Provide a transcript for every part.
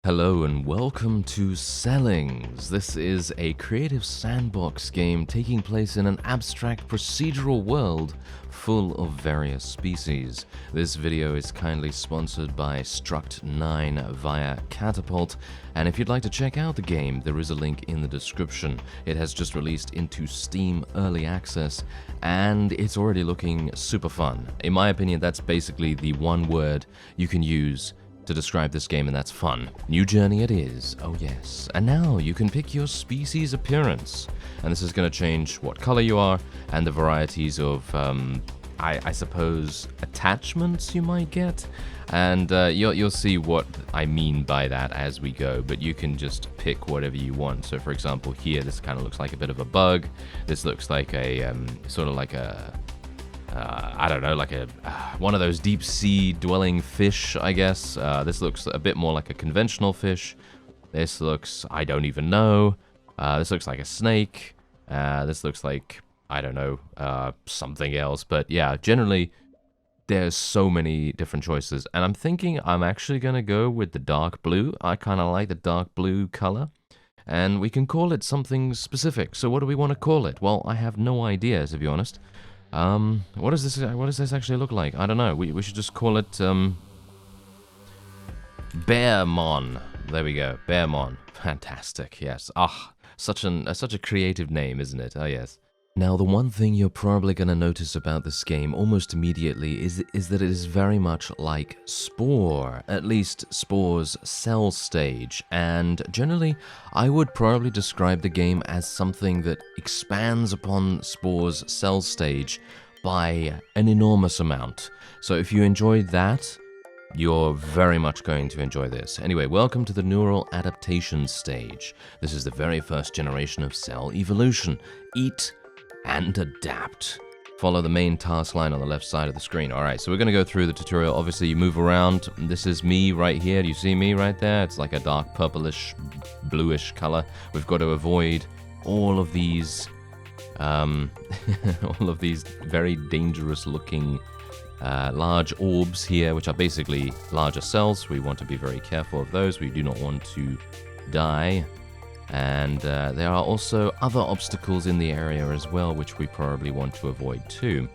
Hello and welcome to Cellings. This is a creative sandbox game taking place in an abstract procedural world full of various species. This video is kindly sponsored by Struct9 via Catapult, and if you'd like to check out the game, there is a link in the description. It has just released into Steam Early Access, and it's already looking super fun. In my opinion, that's basically the one word you can use to describe this game, and that's fun. New journey it is, oh yes. And now you can pick your species appearance. And this is going to change what color you are and the varieties of, I suppose, attachments you might get. And you'll see what I mean by that as we go, but you can just pick whatever you want. So for example, here, this kind of looks like a bit of a bug. This looks like a, sort of like a, I don't know, like one of those deep sea dwelling fish, I guess. This looks a bit more like a conventional fish. This looks, I don't even know. This looks like a snake. This looks like, I don't know, something else. But yeah, generally, there's so many different choices. And I'm thinking I'm actually going to go with the dark blue. I kind of like the dark blue color. And we can call it something specific. So what do we want to call it? Well, I have no idea, to be honest. What does this actually look like? I don't know. We should just call it, Bearmon. There we go. Bearmon. Fantastic. Yes. Ah, such a creative name, isn't it? Oh, yes. Now, the one thing you're probably going to notice about this game almost immediately is that it is very much like Spore, at least Spore's cell stage, and generally, I would probably describe the game as something that expands upon Spore's cell stage by an enormous amount. So if you enjoyed that, you're very much going to enjoy this. Anyway, welcome to the neural adaptation stage. This is the very first generation of cell evolution. Eat and adapt. Follow the main task line on the left side of the screen. Alright, so we're going to go through the tutorial. Obviously, you move around. This is me right here. Do you see me right there? It's like a dark purplish, bluish color. We've got to avoid all of these, all of these very dangerous looking large orbs here, which are basically larger cells. We want to be very careful of those. We do not want to die. And there are also other obstacles in the area as well, which we probably want to avoid too.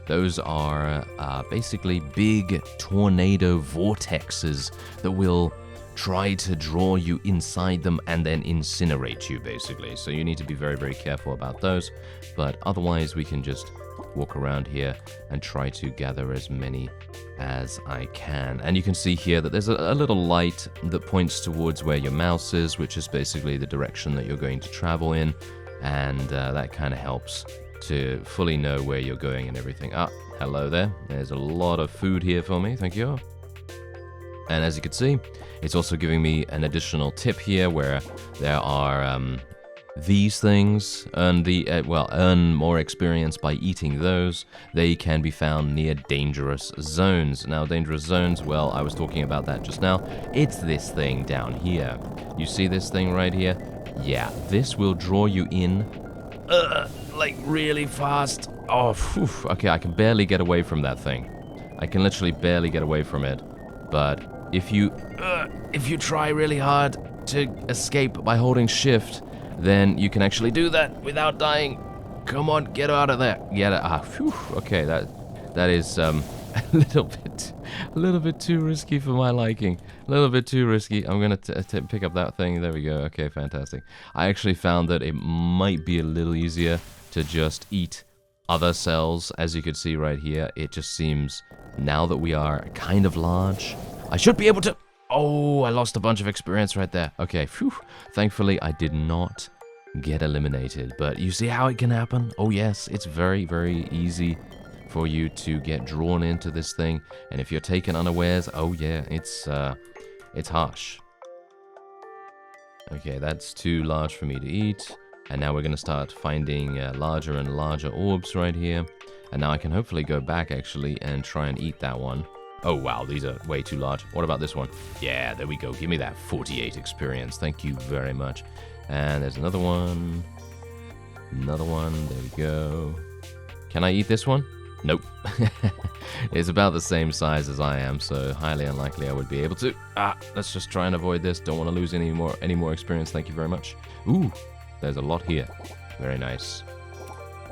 Those are basically big tornado vortexes that will try to draw you inside them and then incinerate you, basically. So you need to be very, very careful about those. But otherwise, we can just walk around here and try to gather as many as I can. And you can see here that there's a little light that points towards where your mouse is, which is basically the direction that you're going to travel in, and that kind of helps to fully know where you're going and everything. Ah, hello there. There's a lot of food here for me, thank you. And as you can see, it's also giving me an additional tip here where there are these things, earn more experience by eating those. They can be found near dangerous zones. Now, dangerous zones, well, I was talking about that just now. It's this thing down here. You see this thing right here? Yeah, this will draw you in, like really fast. Oh, phew. Okay, I can barely get away from that thing. I can literally barely get away from it. But if you try really hard to escape by holding shift, then you can actually do that without dying. Come on, get out of there. Get it. Ah, phew. Okay, that is a little bit too risky for my liking. A little bit too risky. I'm gonna pick up that thing. There we go. Okay, fantastic. I actually found that it might be a little easier to just eat other cells. As you can see right here, it just seems now that we are kind of large, I should be able to. Oh, I lost a bunch of experience right there. Okay, phew. Thankfully, I did not get eliminated. But you see how it can happen? Oh, yes, it's very, very easy for you to get drawn into this thing. And if you're taken unawares, oh, yeah, it's harsh. Okay, that's too large for me to eat. And now we're going to start finding larger and larger orbs right here. And now I can hopefully go back, actually, and try and eat that one. Oh, wow, these are way too large. What about this one? Yeah, there we go. Give me that 48 experience. Thank you very much. And there's another one. Another one. There we go. Can I eat this one? Nope. It's about the same size as I am, so highly unlikely I would be able to. Let's just try and avoid this. Don't want to lose any more experience. Thank you very much. Ooh, there's a lot here. Very nice.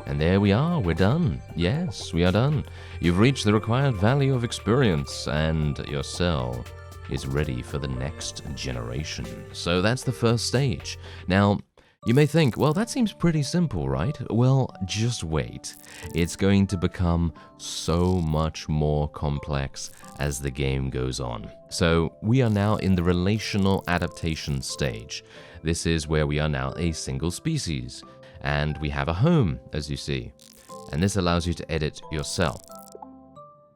And there we are. We're done. Yes, we are done. You've reached the required value of experience, and your cell is ready for the next generation. So that's the first stage. Now, you may think, well, that seems pretty simple, right? Well, just wait. It's going to become so much more complex as the game goes on. So we are now in the relational adaptation stage. This is where we are now a single species, and we have a home, as you see. And this allows you to edit your cell.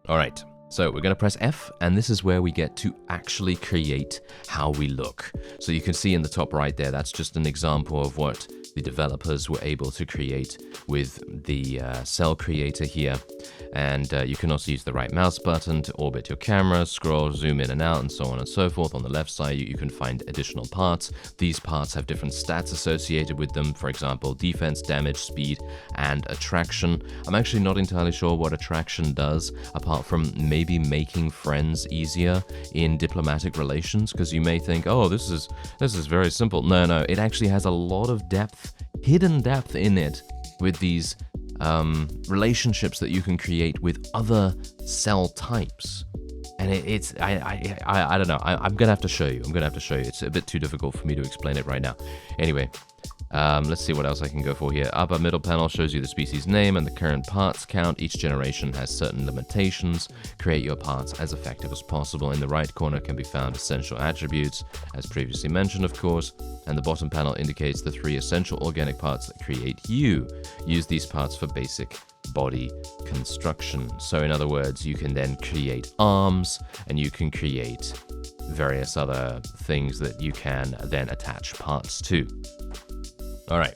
All right. So we're going to press F, and this is where we get to actually create how we look. So you can see in the top right there, that's just an example of what the developers were able to create with the cell creator here. And you can also use the right mouse button to orbit your camera, scroll, zoom in and out, and so on and so forth. On the left side, you can find additional parts. These parts have different stats associated with them. For example, defense, damage, speed, and attraction. I'm actually not entirely sure what attraction does, apart from maybe making friends easier in diplomatic relations, because you may think, oh, this is very simple. No, it actually has a lot of depth, hidden depth in it, with these relationships that you can create with other cell types. And I don't know. I'm gonna have to show you. It's a bit too difficult for me to explain it right now. Anyway, let's see what else I can go for here. Upper middle panel shows you the species name and the current parts count. Each generation has certain limitations. Create your parts as effective as possible. In the right corner can be found essential attributes, as previously mentioned, of course. And the bottom panel indicates the 3 essential organic parts that create you. Use these parts for basic body construction. So in other words, you can then create arms, and you can create various other things that you can then attach parts to. All right.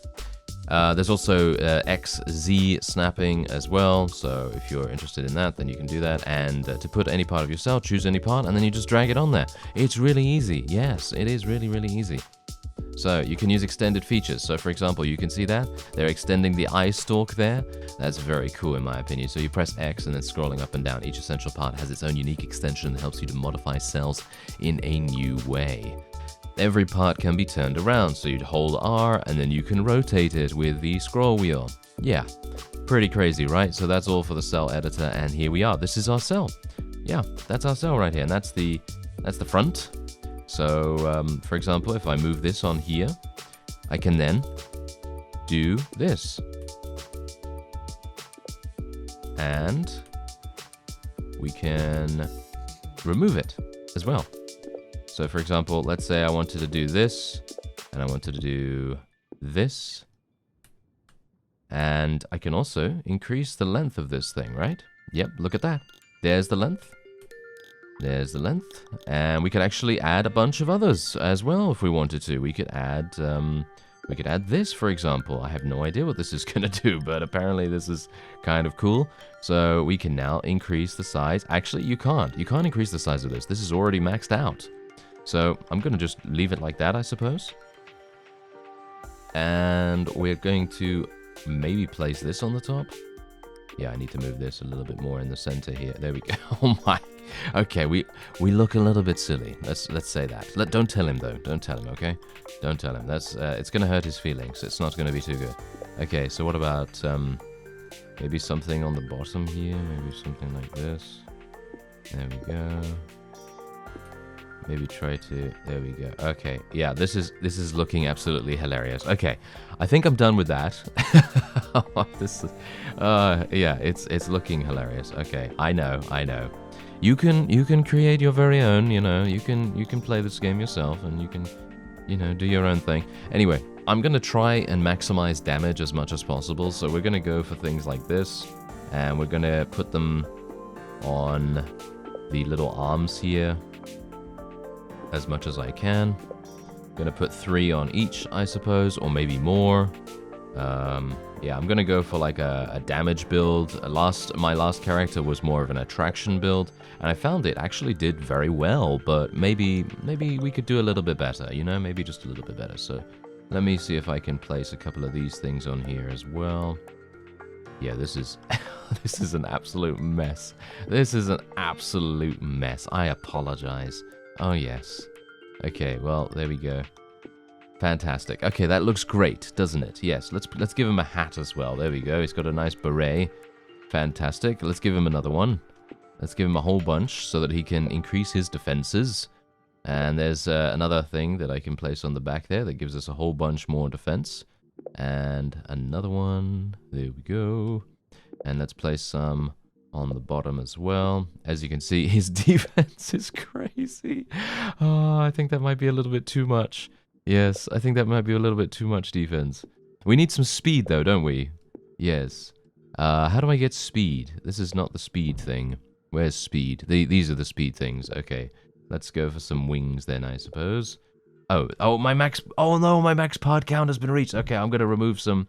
There's also XZ snapping as well, so if you're interested in that, then you can do that. And to put any part of your cell, choose any part, and then you just drag it on there. It's really easy. Yes, it is really, really easy. So you can use extended features. So for example, you can see that they're extending the eye stalk there. That's very cool in my opinion. So you press X and then scrolling up and down. Each essential part has its own unique extension that helps you to modify cells in a new way. Every part can be turned around, so you'd hold R and then you can rotate it with the scroll wheel. Yeah, pretty crazy, right? So that's all for the cell editor, and here we are. This is our cell. Yeah, that's our cell right here, and that's the front. So, for example, if I move this on here, I can then do this. And we can remove it as well. So for example, let's say I wanted to do this, and I wanted to do this. And I can also increase the length of this thing, right? Yep, look at that. There's the length. There's the length. And we could actually add a bunch of others as well if we wanted to. We could add this, for example. I have no idea what this is going to do, but apparently this is kind of cool. So we can now increase the size. Actually, you can't. You can't increase the size of this. This is already maxed out. So I'm going to just leave it like that, I suppose. And we're going to maybe place this on the top. Yeah, I need to move this a little bit more in the center here. There we go. Oh my. Okay, we look a little bit silly. Let's say that. Don't tell him though. Don't tell him, okay? Don't tell him. That's it's going to hurt his feelings. It's not going to be too good. Okay, so what about maybe something on the bottom here? Maybe something like this. There we go. Maybe try to, there we go. Okay, yeah, this is looking absolutely hilarious. Okay, I think I'm done with that. This is, yeah, it's looking hilarious. Okay, I know. You can create your very own, you know, you can play this game yourself, and you can, you know, do your own thing. Anyway, I'm gonna try and maximize damage as much as possible, so we're gonna go for things like this, and we're gonna put them on the little arms here as much as I can. I'm gonna put 3 on each, I suppose, or maybe more. Yeah, I'm gonna go for like a damage build. My last character was more of an attraction build, and I found it actually did very well, but maybe we could do a little bit better, you know, maybe just a little bit better. So let me see if I can place a couple of these things on here as well. Yeah, this is this is an absolute mess. This is an absolute mess. I apologize. Oh yes. Okay, well, there we go. Fantastic. Okay, that looks great, doesn't it? Yes, let's give him a hat as well. There we go. He's got a nice beret. Fantastic. Let's give him another one. Let's give him a whole bunch so that he can increase his defenses. And there's another thing that I can place on the back there that gives us a whole bunch more defense. And another one. There we go. And let's place some on the bottom as well. As you can see, his defense is crazy. Oh, I think that might be a little bit too much. Yes, I think that might be a little bit too much defense. We need some speed, though, don't we? Yes. How do I get speed? This is not the speed thing. Where's speed? These are the speed things. Okay. Let's go for some wings then, I suppose. Oh, my max... Oh, no, my max part count has been reached. Okay, I'm going to remove some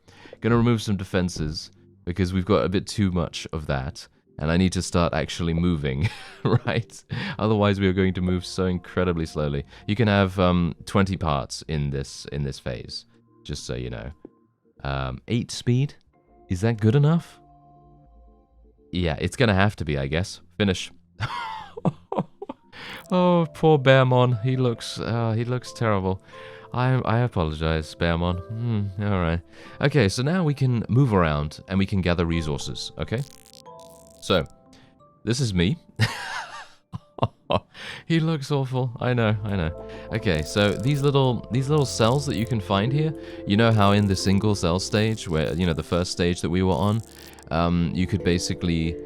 defenses because we've got a bit too much of that. And I need to start actually moving, right? Otherwise, we are going to move so incredibly slowly. You can have 20 parts in this phase, just so you know. 8 speed? Is that good enough? Yeah, it's gonna have to be, I guess. Finish. Oh, poor Bearmon. He looks terrible. I apologize, Bearmon. All right. Okay, so now we can move around and we can gather resources. Okay. So, this is me. He looks awful. I know. Okay, so these little cells that you can find here, you know how in the single cell stage, where, you know, the first stage that we were on, you could basically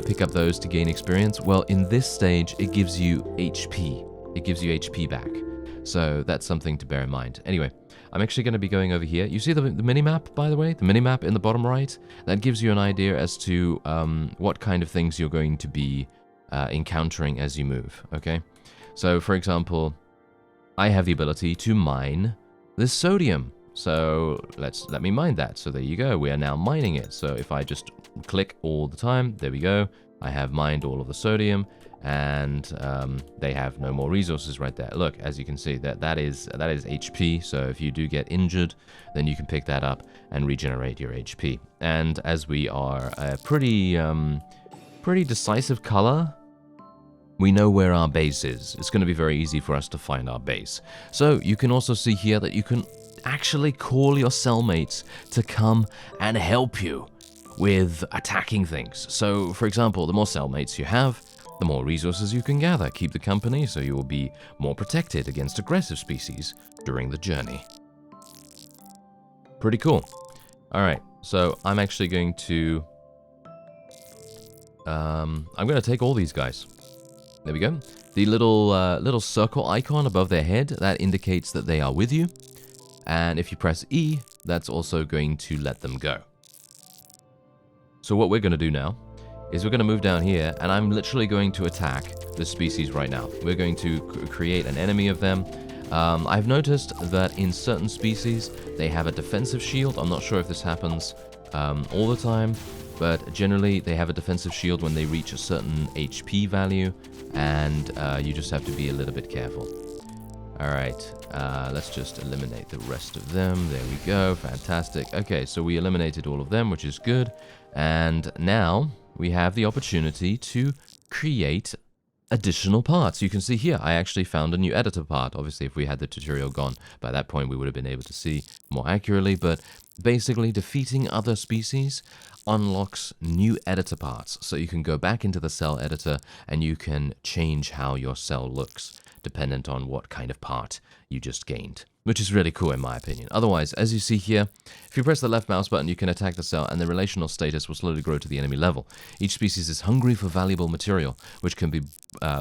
pick up those to gain experience. Well, in this stage, it gives you HP. It gives you HP back. So that's something to bear in mind. Anyway, I'm actually going to be going over here. You see the minimap, by the way? The minimap in the bottom right? That gives you an idea as to what kind of things you're going to be encountering as you move, okay? So, for example, I have the ability to mine this sodium. So, let me mine that. So there you go. We are now mining it. So if I just click all the time, there we go. I have mined all of the sodium. And they have no more resources right there. Look, as you can see, that is HP. So if you do get injured, then you can pick that up and regenerate your HP. And as we are a pretty decisive color, we know where our base is. It's going to be very easy for us to find our base. So you can also see here that you can actually call your cellmates to come and help you with attacking things. So, for example, the more cellmates you have, the more resources you can gather. Keep the company so you will be more protected against aggressive species during the journey. Pretty cool. Alright, so I'm actually going to... I'm going to take all these guys. There we go. The little circle icon above their head, that indicates that they are with you. And if you press E, that's also going to let them go. So what we're going to do now is we're going to move down here, and I'm literally going to attack this species right now. We're going to create an enemy of them. I've noticed that in certain species, they have a defensive shield. I'm not sure if this happens all the time, but generally they have a defensive shield when they reach a certain HP value, and you just have to be a little bit careful. Alright, let's just eliminate the rest of them. There we go, fantastic. Okay, so we eliminated all of them, which is good. And now we have the opportunity to create additional parts. You can see here, I actually found a new editor part. Obviously, if we had the tutorial gone, by that point we would have been able to see more accurately, but basically defeating other species unlocks new editor parts. So you can go back into the cell editor and you can change how your cell looks, dependent on what kind of part you just gained, which is really cool in my opinion. Otherwise, as you see here, if you press the left mouse button, you can attack the cell and the relational status will slowly grow to the enemy level. Each species is hungry for valuable material, which can be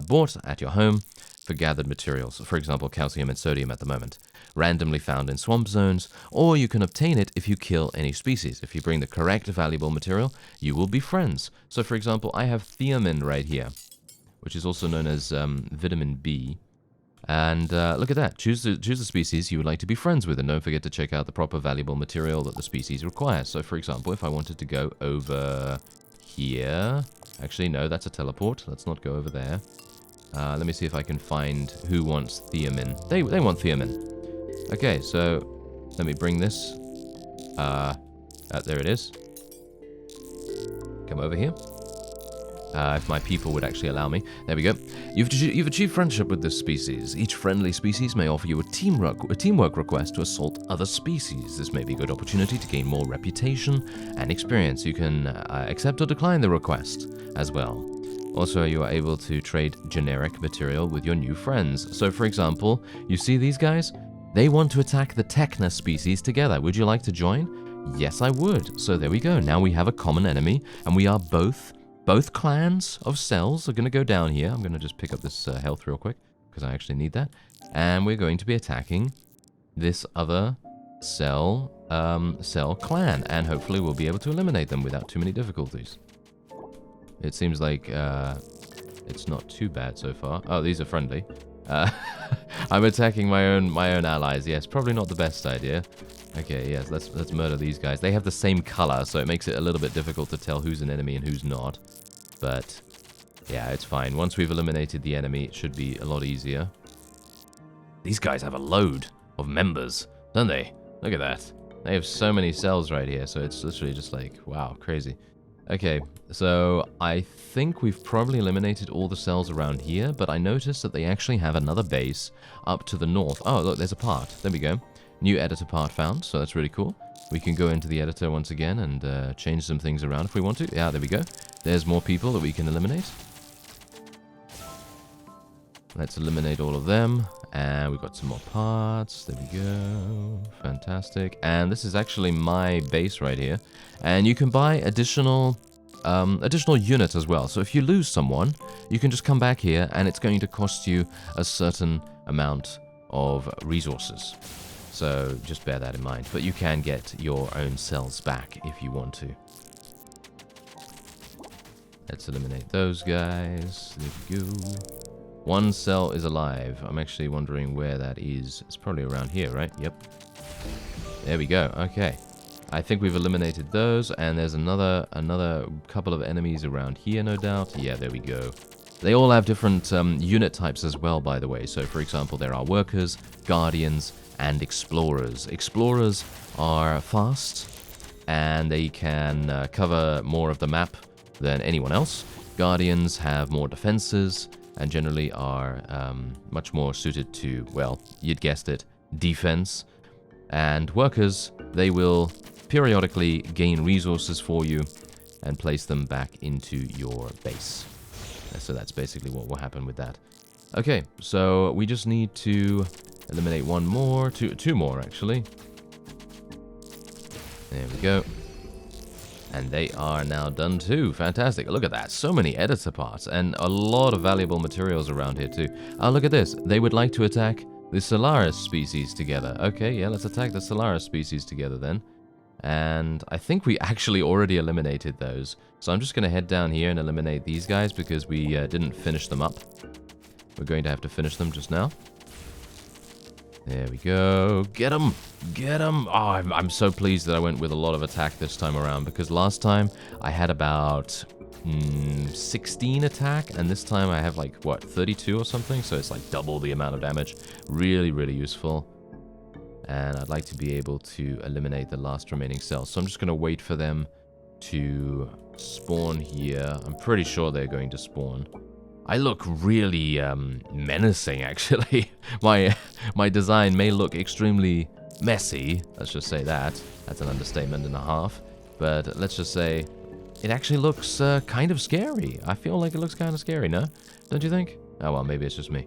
bought at your home for gathered materials, for example, calcium and sodium at the moment, randomly found in swamp zones, or you can obtain it if you kill any species. If you bring the correct valuable material, you will be friends. So for example, I have thiamine right here, which is also known as vitamin B. And look at that. Choose the species you would like to be friends with, and don't forget to check out the proper valuable material that the species requires. So, for example, if I wanted to go over here... Actually, no, that's a teleport. Let's not go over there. Let me see if I can find who wants thiamine. They want thiamine. Okay, so let me bring this. There it is. Come over here. If my people would actually allow me. There we go. You've achieved friendship with this species. Each friendly species may offer you a teamwork request to assault other species. This may be a good opportunity to gain more reputation and experience. You can accept or decline the request as well. Also, you are able to trade generic material with your new friends. So, for example, you see these guys? They want to attack the Techna species together. Would you like to join? Yes, I would. So there we go. Now we have a common enemy, and we are both clans of cells are going to go down here. I'm going to just pick up this health real quick, because I actually need that. And we're going to be attacking this other cell clan, and hopefully we'll be able to eliminate them without too many difficulties. It seems like it's not too bad so far. Oh, these are friendly. I'm attacking my own allies. Yes, probably not the best idea. Okay, yes, let's murder these guys. They have the same color, so it makes it a little bit difficult to tell who's an enemy and who's not. But yeah, it's fine. Once we've eliminated the enemy, it should be a lot easier. These guys have a load of members, don't they? Look at that. They have so many cells right here, so it's literally just like, wow, crazy. Okay, so I think we've probably eliminated all the cells around here, but I noticed that they actually have another base up to the north. Oh, look, there's a part. There we go. New editor part found, so that's really cool. We can go into the editor once again and change some things around if we want to. Yeah, there we go. There's more people that we can eliminate. Let's eliminate all of them. And we've got some more parts. There we go. Fantastic. And this is actually my base right here. And you can buy additional units as well. So if you lose someone, you can just come back here and it's going to cost you a certain amount of resources. So just bear that in mind. But you can get your own cells back if you want to. Let's eliminate those guys. There we go. One cell is alive. I'm actually wondering where that is. It's probably around here, right? Yep. There we go. Okay. I think we've eliminated those, and there's another couple of enemies around here, no doubt. Yeah, there we go. They all have different unit types as well, by the way. So, for example, there are workers, guardians, and explorers. Explorers are fast, and they can cover more of the map than anyone else. Guardians have more defenses, and generally are much more suited to, well, you'd guessed it, defense. And workers, they will periodically gain resources for you and place them back into your base. So that's basically what will happen with that. Okay, so we just need to eliminate one more, two more actually. There we go. And they are now done too. Fantastic. Look at that. So many editor parts and a lot of valuable materials around here too. Oh, look at this. They would like to attack the Solaris species together. Okay, yeah, let's attack the Solaris species together then. And I think we actually already eliminated those. So I'm just going to head down here and eliminate these guys because we didn't finish them up. We're going to have to finish them just now. There we go. Get him! Get him! Oh, I'm so pleased that I went with a lot of attack this time around, because last time I had about 16 attack, and this time I have like, what, 32 or something? So it's like double the amount of damage. Really, really useful. And I'd like to be able to eliminate the last remaining cells. So I'm just going to wait for them to spawn here. I'm pretty sure they're going to spawn. I look really menacing, actually. My design may look extremely messy. Let's just say that. That's an understatement and a half. But let's just say it actually looks kind of scary. I feel like it looks kind of scary, no? Don't you think? Oh, well, maybe it's just me.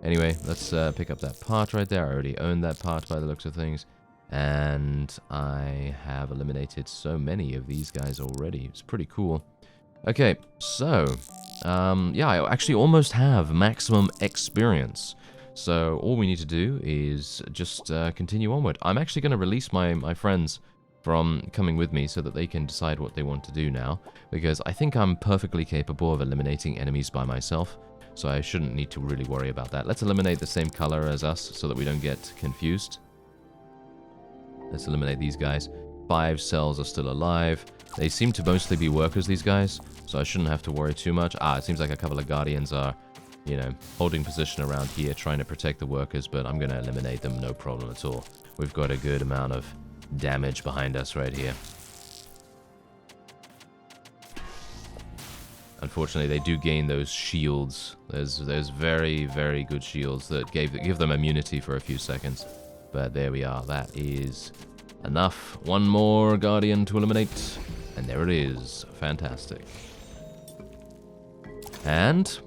Anyway, let's pick up that part right there. I already own that part by the looks of things. And I have eliminated so many of these guys already. It's pretty cool. Okay, so... yeah, I actually almost have maximum experience. So all we need to do is just continue onward. I'm actually going to release my friends from coming with me so that they can decide what they want to do now. Because I think I'm perfectly capable of eliminating enemies by myself. So I shouldn't need to really worry about that. Let's eliminate the same color as us so that we don't get confused. Let's eliminate these guys. 5 cells are still alive. They seem to mostly be workers, these guys. So I shouldn't have to worry too much. Ah, it seems like a couple of guardians are, you know, holding position around here, trying to protect the workers, but I'm going to eliminate them, no problem at all. We've got a good amount of damage behind us right here. Unfortunately, they do gain those shields. There's very, very good shields that give them immunity for a few seconds. But there we are. That is enough. One more Guardian to eliminate. And there it is. Fantastic. And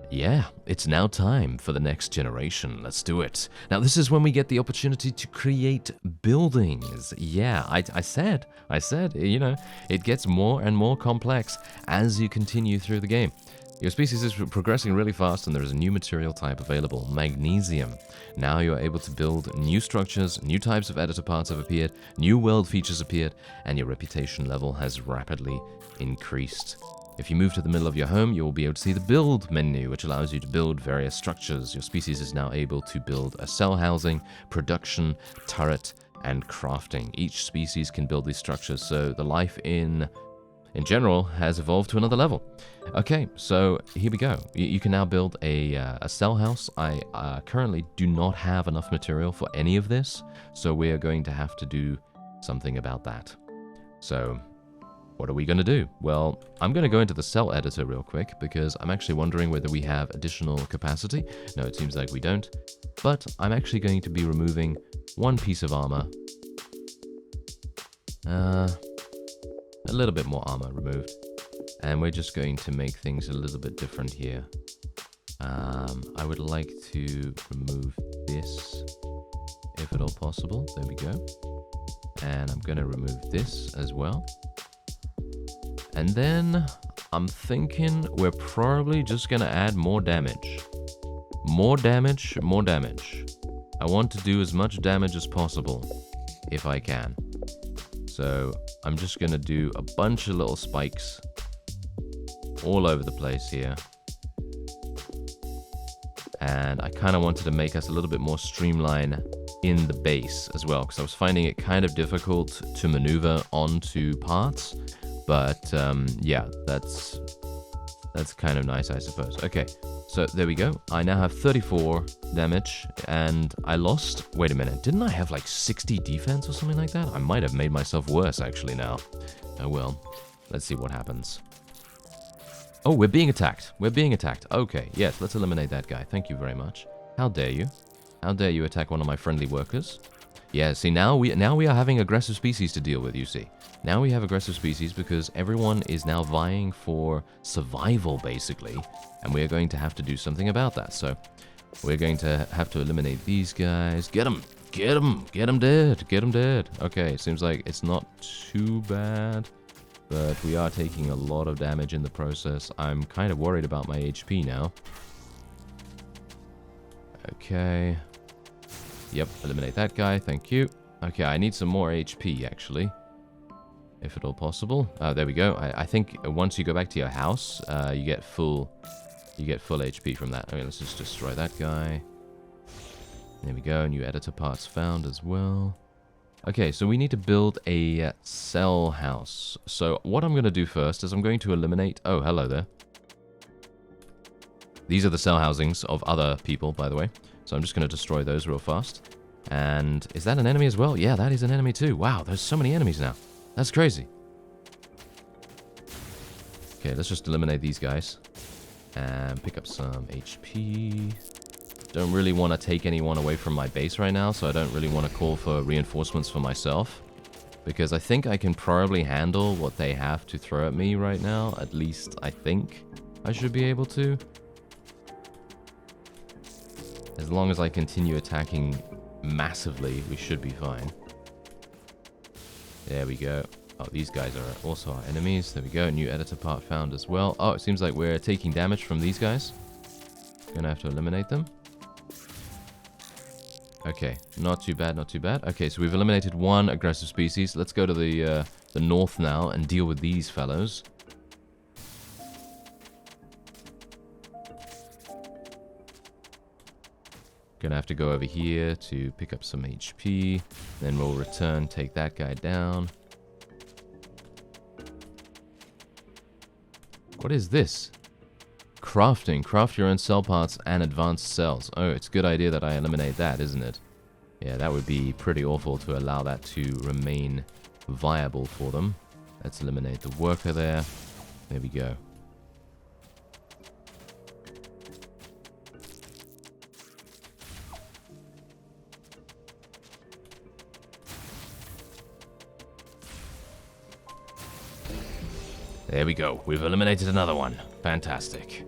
yeah, it's now time for the next generation. Let's do it. Now, this is when we get the opportunity to create buildings. Yeah, I said, you know, it gets more and more complex as you continue through the game. Your species is progressing really fast, and there is a new material type available, magnesium. Now you are able to build new structures, new types of editor parts have appeared, new world features appeared, and your reputation level has rapidly increased. If you move to the middle of your home, you will be able to see the build menu, which allows you to build various structures. Your species is now able to build a cell housing, production, turret, and crafting. Each species can build these structures, so the life in general has evolved to another level. Okay, so here we go. You can now build a cell house. I currently do not have enough material for any of this, so we are going to have to do something about that. So what are we going to do? Well, I'm going to go into the cell editor real quick because I'm actually wondering whether we have additional capacity. No, it seems like we don't. But I'm actually going to be removing one piece of armor. A little bit more armor removed. And we're just going to make things a little bit different here. I would like to remove this, if at all possible. There we go. And I'm going to remove this as well. And then I'm thinking we're probably just going to add more damage. More damage, more damage. I want to do as much damage as possible, if I can. So I'm just going to do a bunch of little spikes all over the place here. And I kind of wanted to make us a little bit more streamlined in the base as well, because I was finding it kind of difficult to maneuver onto parts. But yeah, that's kind of nice, I suppose. Okay, so there we go. I now have 34 damage, and I lost... Wait a minute, didn't I have like 60 defense or something like that? I might have made myself worse, actually, now. Oh well, let's see what happens. Oh, we're being attacked. We're being attacked. Okay, yes, let's eliminate that guy. Thank you very much. How dare you? How dare you attack one of my friendly workers? Yeah, see, now we are having aggressive species to deal with, you see. Now we have aggressive species because everyone is now vying for survival, basically. And we are going to have to do something about that. So we're going to have to eliminate these guys. Get them! Get them! Get them dead! Get them dead! Okay, seems like it's not too bad. But we are taking a lot of damage in the process. I'm kind of worried about my HP now. Okay. Yep, eliminate that guy. Thank you. Okay, I need some more HP, actually. If at all possible. There we go. I think once you go back to your house, you get full HP from that. Okay, let's just destroy that guy. There we go. New editor parts found as well. Okay, so we need to build a cell house. So what I'm going to do first is I'm going to eliminate... Oh, hello there. These are the cell housings of other people, by the way. So I'm just going to destroy those real fast. And is that an enemy as well? Yeah, that is an enemy too. Wow, there's so many enemies now. That's crazy. Okay, let's just eliminate these guys. And pick up some HP. Don't really want to take anyone away from my base right now, so I don't really want to call for reinforcements for myself. Because I think I can probably handle what they have to throw at me right now. At least I think I should be able to. As long as I continue attacking massively, we should be fine. There we go. Oh, these guys are also our enemies. There we go. New editor part found as well. Oh, it seems like we're taking damage from these guys. Gonna have to eliminate them. Okay, not too bad, not too bad. Okay, so we've eliminated one aggressive species. Let's go to the north now and deal with these fellows. Gonna have to go over here to pick up some HP. Then we'll return, take that guy down. What is this? Crafting. Craft your own cell parts and advanced cells. Oh, it's a good idea that I eliminate that, isn't it? Yeah, that would be pretty awful to allow that to remain viable for them. Let's eliminate the worker there. There we go. There we go. We've eliminated another one. Fantastic.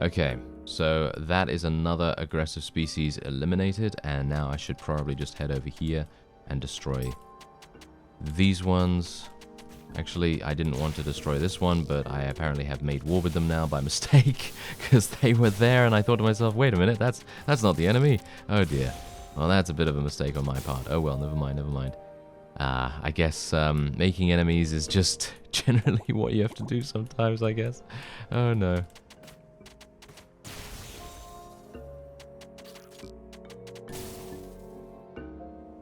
Okay, so that is another aggressive species eliminated, and now I should probably just head over here and destroy these ones. Actually, I didn't want to destroy this one, but I apparently have made war with them now by mistake, because they were there, and I thought to myself, wait a minute, that's not the enemy. Oh dear. Well, that's a bit of a mistake on my part. Oh well, never mind, never mind. I guess making enemies is just generally what you have to do sometimes, I guess. Oh no.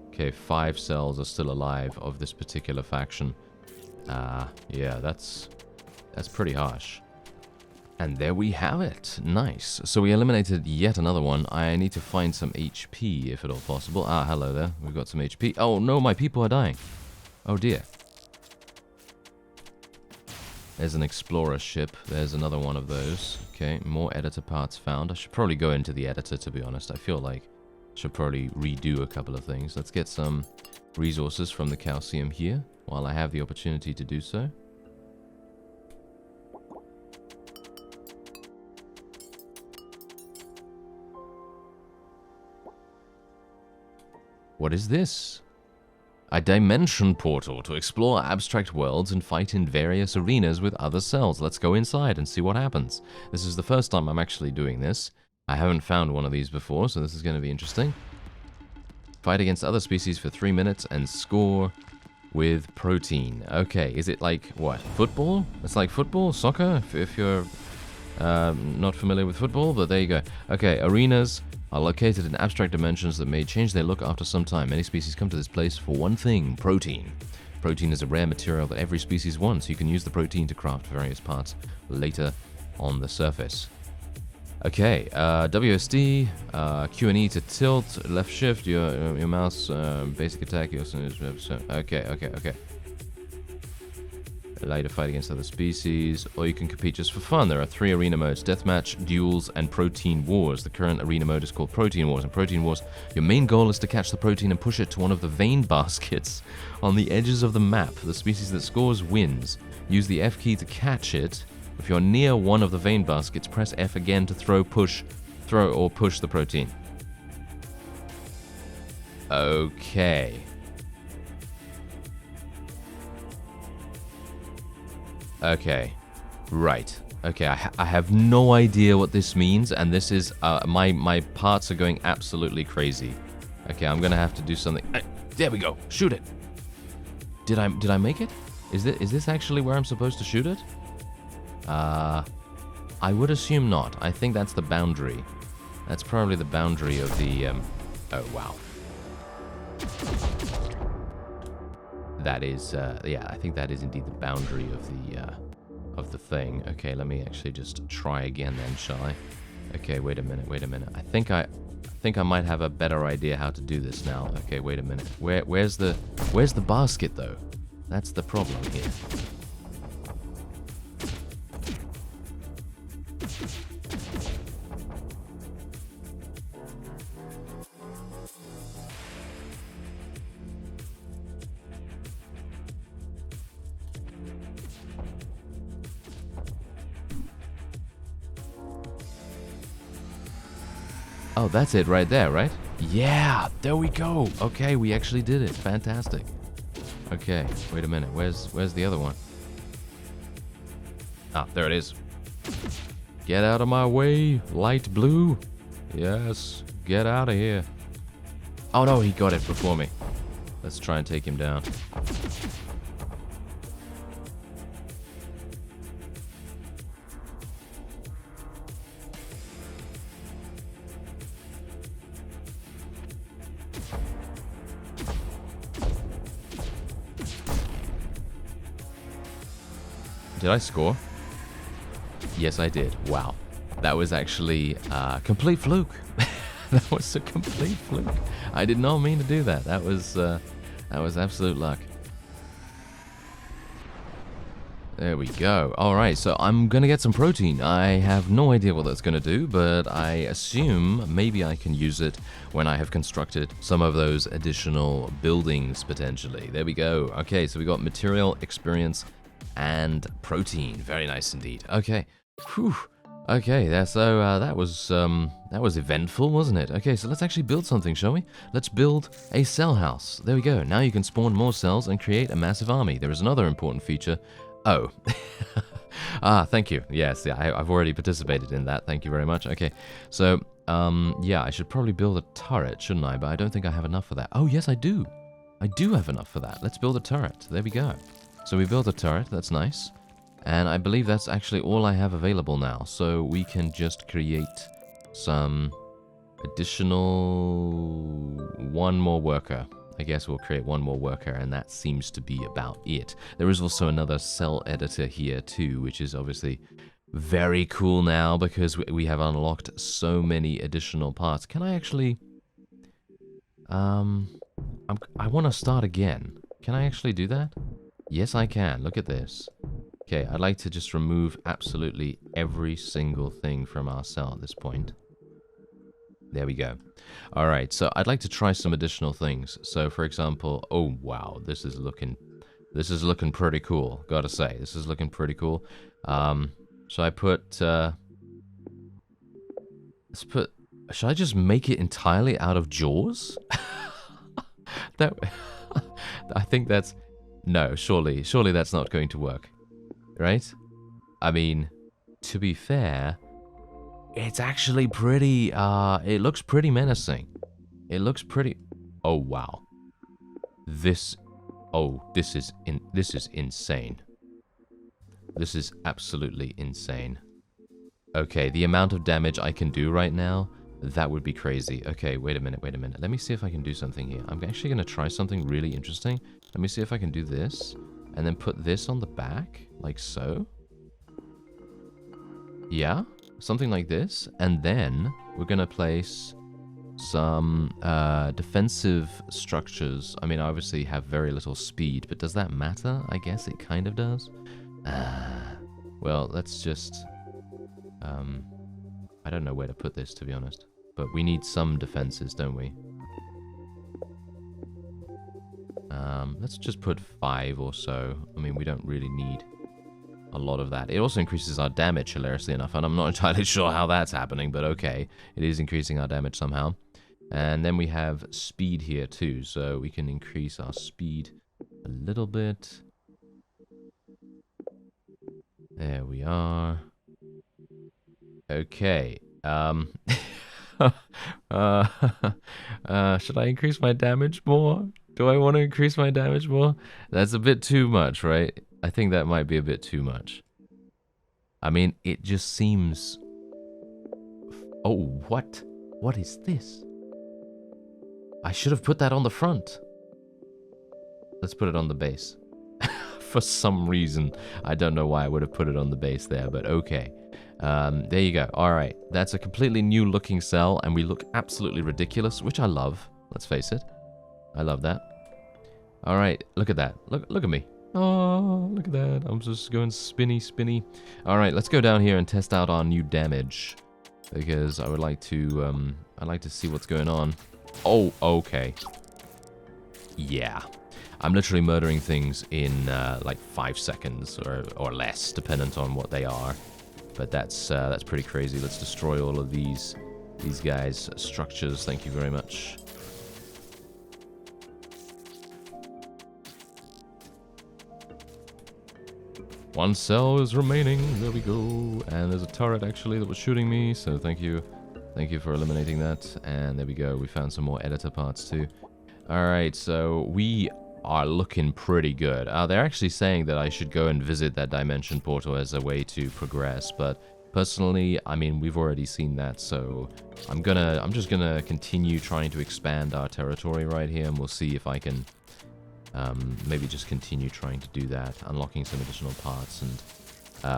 Okay, 5 cells are still alive of this particular faction. Yeah, that's pretty harsh. And there we have it. Nice. So we eliminated yet another one. I need to find some HP, if at all possible. Ah, hello there. We've got some HP. Oh, no, my people are dying. Oh, dear. There's an explorer ship. There's another one of those. Okay, more editor parts found. I should probably go into the editor, to be honest. I feel like I should probably redo a couple of things. Let's get some resources from the calcium here, while I have the opportunity to do so. What is this? A dimension portal to explore abstract worlds and fight in various arenas with other cells. Let's go inside and see what happens. This is the first time I'm actually doing this. I haven't found one of these before, so this is going to be interesting. Fight against other species for 3 minutes and score with protein. Okay, is it like, what, football? It's like football, soccer, if you're not familiar with football, but there you go. Okay, arenas are located in abstract dimensions that may change their look after some time. Many species come to this place for one thing, protein. Protein is a rare material that every species wants. You can use the protein to craft various parts later on the surface. Okay, WSD, Q and E to tilt, left shift, your mouse, basic attack, okay. Allow you to fight against other species, or you can compete just for fun. There are 3 arena modes: deathmatch, duels, and protein wars. The current arena mode is called protein wars. In protein wars, your main goal is to catch the protein and push it to one of the vein baskets on the edges of the map. The species that scores wins. Use the F key to catch it. If you're near one of the vein baskets, press F again to throw or push the protein. Okay. Okay, right. Okay, I have no idea what this means, and this is, my parts are going absolutely crazy. Okay, I'm gonna have to do something. There we go, shoot it. Did I make it? Is this actually where I'm supposed to shoot it? I would assume not. I think that's the boundary. That's probably the boundary of the, oh wow. That is, yeah, I think that is indeed the boundary of the thing. Okay, let me actually just try again then, shall I? Okay, wait a minute. I think I might have a better idea how to do this now. Okay, wait a minute. Where's the basket though? That's the problem here. Oh, that's it right there, right? Yeah, there we go. Okay, we actually did it. Fantastic. Okay, wait a minute. Where's the other one? Ah, there it is. Get out of my way, light blue. Yes, get out of here. Oh no, he got it before me. Let's try and take him down. Did I score? Yes, I did. Wow. That was actually a complete fluke. That was a complete fluke. I did not mean to do that. That was absolute luck. There we go. Alright, so I'm gonna get some protein. I have no idea what that's gonna do, but I assume maybe I can use it when I have constructed some of those additional buildings, potentially. There we go. Okay, so we got material, experience, and protein. Very nice indeed. Okay. Whew. Okay, that was eventful, wasn't it? Okay, so let's actually build something, shall we? Let's build a cell house. There we go. Now you can spawn more cells and create a massive army. There is another important feature. Oh. Thank you. Yes, yeah, I've already participated in that. Thank you very much. Okay, so, yeah, I should probably build a turret, shouldn't I? But I don't think I have enough for that. Oh, yes, I do. I do have enough for that. Let's build a turret. There we go. So we built a turret. That's nice. And I believe that's actually all I have available now. So we can just create some additional... one more worker. I guess we'll create one more worker, and that seems to be about it. There is also another cell editor here too, which is obviously very cool now because we have unlocked so many additional parts. Can I actually... I want to start again. Can I actually do that? Yes, I can. Look at this. Okay, I'd like to just remove absolutely every single thing from our cell at this point. There we go. Alright, so I'd like to try some additional things. So, for example, oh wow, this is looking pretty cool, gotta say. This is looking pretty cool. So I put, should I just make it entirely out of jaws? I think that's, no, surely that's not going to work. Right? I mean, to be fair, it's actually pretty, it looks pretty menacing. It looks pretty, oh wow. This is insane. This is absolutely insane. Okay, the amount of damage I can do right now, that would be crazy. Okay, wait a minute. Let me see if I can do something here. I'm actually going to try something really interesting. Let me see if I can do this. And then put this on the back, like so. Yeah, something like this. And then we're going to place some defensive structures. I mean, I obviously have very little speed, but does that matter? I guess it kind of does. Well, let's just... I don't know where to put this, to be honest. But we need some defenses, don't we? Let's just put 5 or so. I mean, we don't really need a lot of that. It also increases our damage, hilariously enough, and I'm not entirely sure how that's happening, but okay. It is increasing our damage somehow. And then we have speed here too, so we can increase our speed a little bit. There we are. Okay. Should I increase my damage more? Do I want to increase my damage more? That's a bit too much, right? I think that might be a bit too much. I mean, it just seems... Oh, what? What is this? I should have put that on the front. Let's put it on the base. For some reason. I don't know why I would have put it on the base there, but okay. There you go. Alright, that's a completely new looking cell, and we look absolutely ridiculous, which I love. Let's face it. I love that. Alright, look at that. Look at me. Oh, look at that. I'm just going spinny. Alright, let's go down here and test out our new damage. Because I would like to, I'd like to see what's going on. Oh, okay. Yeah. I'm literally murdering things in, like 5 seconds or less, dependent on what they are. But that's pretty crazy. Let's destroy all of these guys' structures. Thank you very much. One cell is remaining. There we go. And there's a turret actually that was shooting me. So thank you. Thank you for eliminating that. And there we go. We found some more editor parts too. Alright, so we are looking pretty good. They're actually saying that I should go and visit that dimension portal as a way to progress. But personally, I mean, we've already seen that. So I'm just gonna continue trying to expand our territory right here. And we'll see if I can... maybe just continue trying to do that, unlocking some additional parts and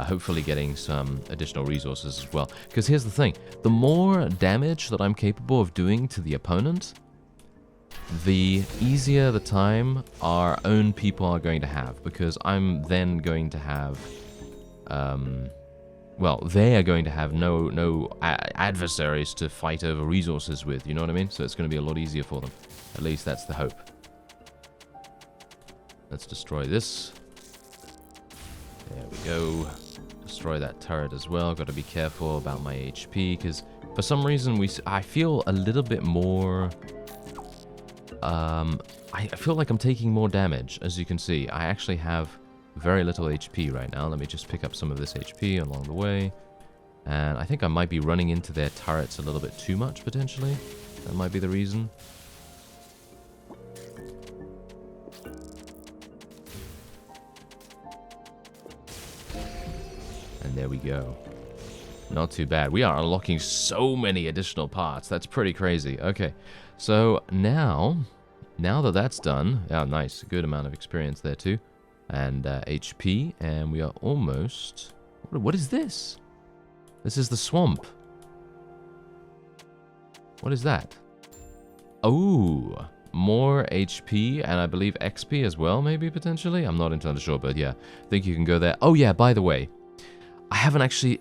hopefully getting some additional resources as well. Because here's the thing, the more damage that I'm capable of doing to the opponent, the easier the time our own people are going to have. Because I'm then going to have, well, they are going to have no adversaries to fight over resources with, you know what I mean? So it's going to be a lot easier for them. At least that's the hope. Let's destroy this. There we go. Destroy that turret as well. Got to be careful about my HP, because for some reason I feel a little bit more... I feel like I'm taking more damage, as you can see. I actually have very little HP right now. Let me just pick up some of this HP along the way. And I think I might be running into their turrets a little bit too much, potentially. That might be the reason. And there we go. Not too bad. We are unlocking so many additional parts. That's pretty crazy. Okay, so now that that's done... Oh, nice. A good amount of experience there, too. And HP. And we are almost... What is this? This is the swamp. What is that? Oh, more HP and I believe XP as well, maybe, potentially? I'm not entirely sure, but yeah. I think you can go there. Oh, yeah, by the way. I haven't actually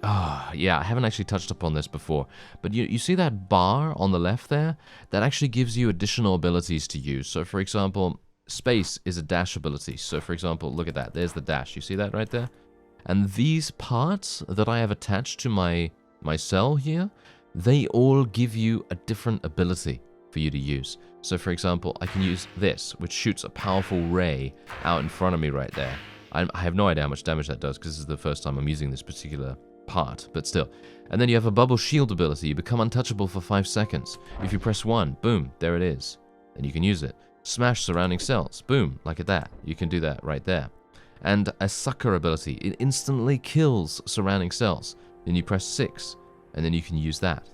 touched upon this before, but you see that bar on the left there? That actually gives you additional abilities to use. So, for example, space is a dash ability. So, for example, look at that. There's the dash. You see that right there? And these parts that I have attached to my cell here, they all give you a different ability for you to use. So, for example, I can use this, which shoots a powerful ray out in front of me right there. I have no idea how much damage that does, because this is the first time I'm using this particular part, but still. And then you have a bubble shield ability. You become untouchable for 5 seconds. If you press 1, boom, there it is. And you can use it. Smash surrounding cells. Boom, like that. You can do that right there. And a sucker ability. It instantly kills surrounding cells. Then you press 6, and then you can use that.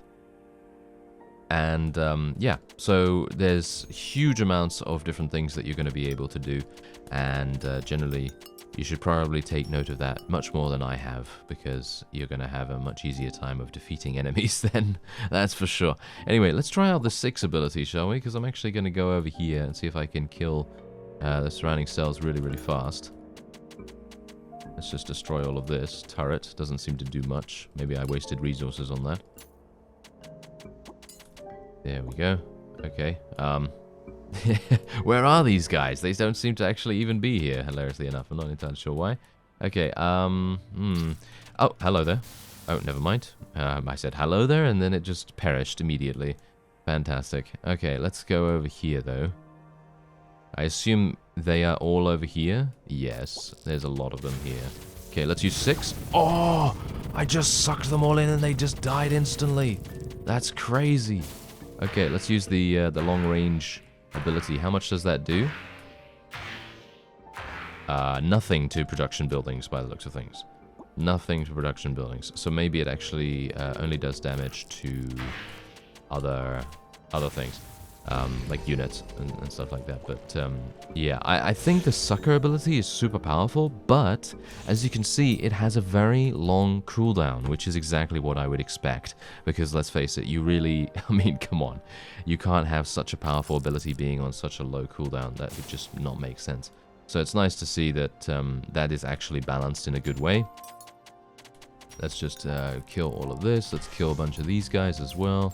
And yeah, so there's huge amounts of different things that you're going to be able to do. And generally... you should probably take note of that much more than I have, because you're going to have a much easier time of defeating enemies then, that's for sure. Anyway, let's try out the 6 ability, shall we? Because I'm actually going to go over here and see if I can kill the surrounding cells really, really fast. Let's just destroy all of this. Turret doesn't seem to do much. Maybe I wasted resources on that. There we go. Okay, where are these guys? They don't seem to actually even be here, hilariously enough. I'm not entirely sure why. Okay, Oh, hello there. Oh, never mind. I said hello there, and then it just perished immediately. Fantastic. Okay, let's go over here, though. I assume they are all over here? Yes, there's a lot of them here. Okay, let's use 6. Oh! I just sucked them all in, and they just died instantly. That's crazy. Okay, let's use the long-range... ability. How much does that do? Nothing to production buildings by the looks of things. Nothing to production buildings. So maybe it actually only does damage to other things. Like units and stuff like that. But yeah, I think the sucker ability is super powerful, but as you can see, it has a very long cooldown, which is exactly what I would expect. Because let's face it, you really, I mean, come on. You can't have such a powerful ability being on such a low cooldown. That would just not make sense. So it's nice to see that that is actually balanced in a good way. Let's just kill all of this. Let's kill a bunch of these guys as well.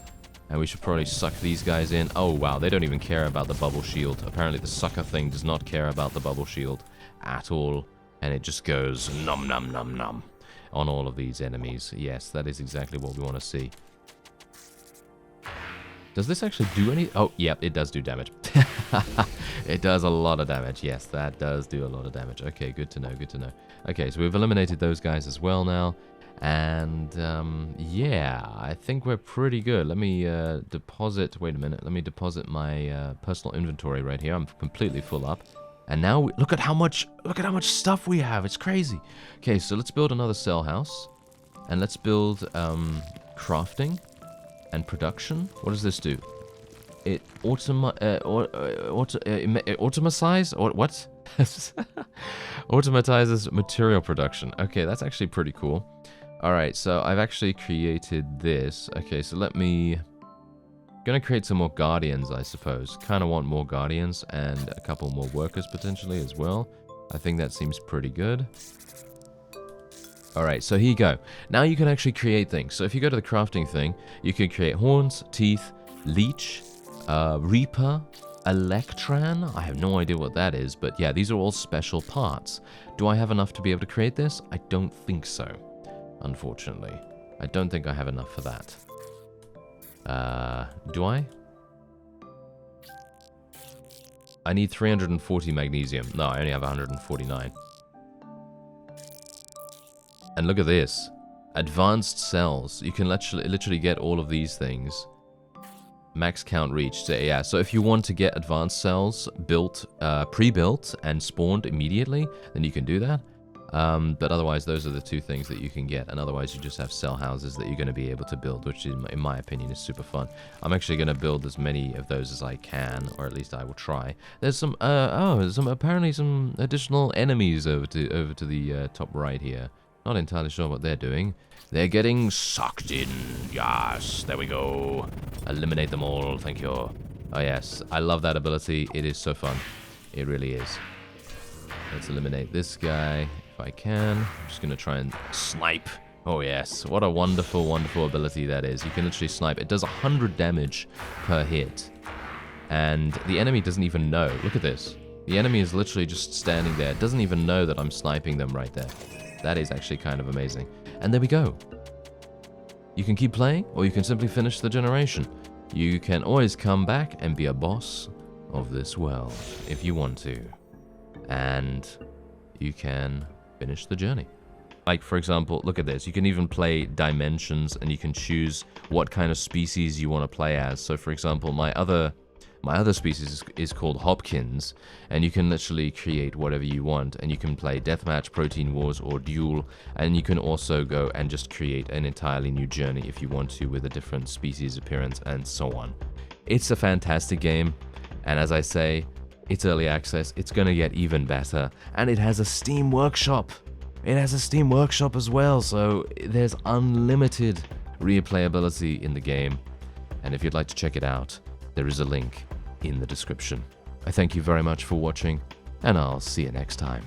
And we should probably suck these guys in. Oh, wow, they don't even care about the bubble shield. Apparently the sucker thing does not care about the bubble shield at all. And it just goes num num num num on all of these enemies. Yes, that is exactly what we want to see. Does this actually do any... Oh, yep, it does do damage. It does a lot of damage. Yes, that does do a lot of damage. Okay, good to know, good to know. Okay, so we've eliminated those guys as well now. And, yeah, I think we're pretty good. Let me deposit... Wait a minute. Let me deposit my personal inventory right here. I'm completely full up. And now, look at how much stuff we have. It's crazy. Okay, so let's build another cell house. And let's build crafting and production. What does this do? It automatizes... Or what? Automatizes material production. Okay, that's actually pretty cool. Alright, so I've actually created this. Okay, so let me... Gonna create some more guardians, I suppose. Kind of want more guardians and a couple more workers potentially as well. I think that seems pretty good. Alright, so here you go. Now you can actually create things. So if you go to the crafting thing, you can create horns, teeth, leech, reaper, Electran? I have no idea what that is, but yeah, these are all special parts. Do I have enough to be able to create this? I don't think so, unfortunately. I don't think I have enough for that. Do I? I need 340 magnesium. No, I only have 149. And look at this. Advanced cells. You can literally get all of these things. Max count reached. So yeah, so if you want to get advanced cells built, pre-built and spawned immediately, then you can do that. But otherwise, those are the two things that you can get. And otherwise, you just have cell houses that you're going to be able to build, which in my opinion is super fun. I'm actually going to build as many of those as I can, or at least I will try. There's some, apparently some additional enemies over to the top right here. Not entirely sure what they're doing. They're getting sucked in. Yes, there we go. Eliminate them all, thank you. Oh yes, I love that ability. It is so fun. It really is. Let's eliminate this guy if I can. I'm just going to try and snipe. Oh yes, what a wonderful, wonderful ability that is. You can literally snipe. It does 100 damage per hit. And the enemy doesn't even know. Look at this. The enemy is literally just standing there. It doesn't even know that I'm sniping them right there. That is actually kind of amazing. And there we go. You can keep playing, or you can simply finish the generation. You can always come back and be a boss of this world if you want to. And you can finish the journey. Like, for example, look at this. You can even play dimensions, and you can choose what kind of species you want to play as. So, for example, my other species is called Hopkins, and you can literally create whatever you want, and you can play Deathmatch, Protein Wars, or Duel, and you can also go and just create an entirely new journey if you want to with a different species appearance and so on. It's a fantastic game, and as I say, it's early access. It's going to get even better, and it has a Steam Workshop. It has a Steam Workshop as well, so there's unlimited replayability in the game, and if you'd like to check it out, there is a link in the description. I thank you very much for watching, and I'll see you next time.